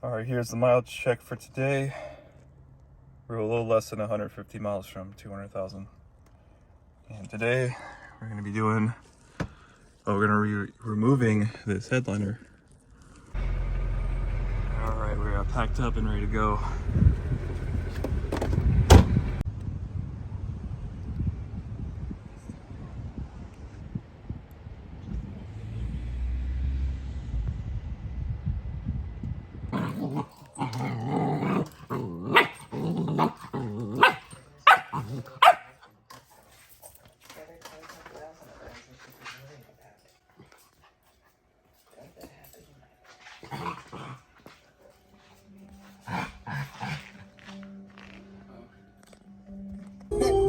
All right, here's the mileage check for today. We're a little less than 150 miles from 200,000. And today we're going to be doing, we're going to be removing this headliner. All right, we're packed up and ready to go.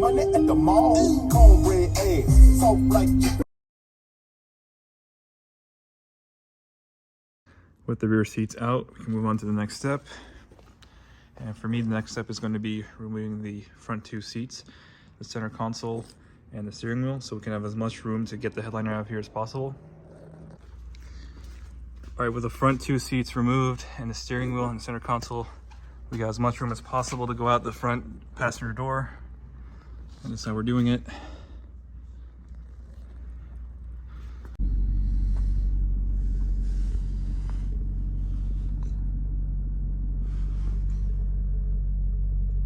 Money at the mall, cornbread ass, soft like. With the rear seats out, we can move on to the next step. And for me, the next step is going to be removing the front two seats, the center console, and the steering wheel, so we can have as much room to get the headliner out of here as possible. All right, with the front two seats removed and the steering wheel and the center console, we got as much room as possible to go out the front passenger door. And that's how we're doing it.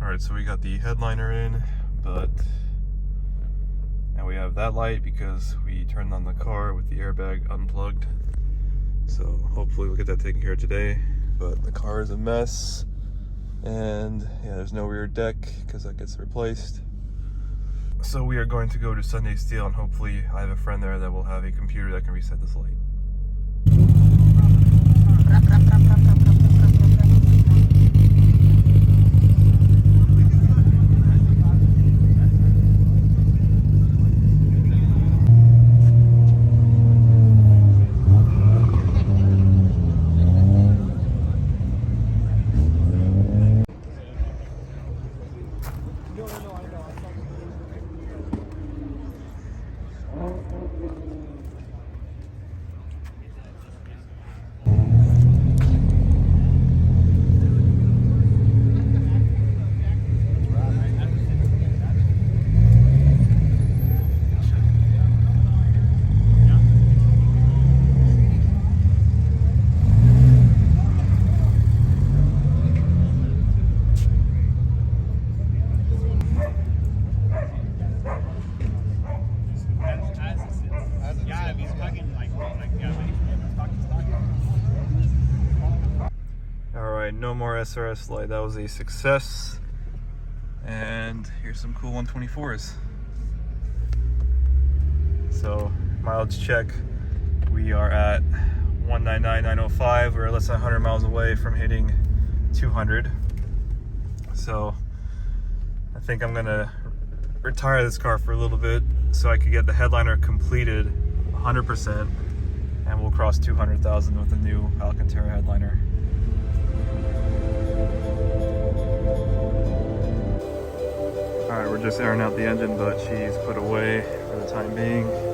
All right, so we got the headliner in, but now we have that light because we turned on the car with the airbag unplugged. So hopefully we'll get that taken care of today, but the car is a mess. And yeah, there's no rear deck because that gets replaced. So we are going to go to Sunday Steel, and hopefully I have a friend there that will have a computer that can reset this light. No more SRS light. That was a success. And here's some cool 124s. So mileage check, we are at 199,905. We're less than 100 miles away from hitting 200. So I think I'm gonna retire this car for a little bit so I could get the headliner completed 100%, and we'll cross 200,000 with the new Alcantara headliner. Alright, we're just airing out the engine, but she's put away for the time being.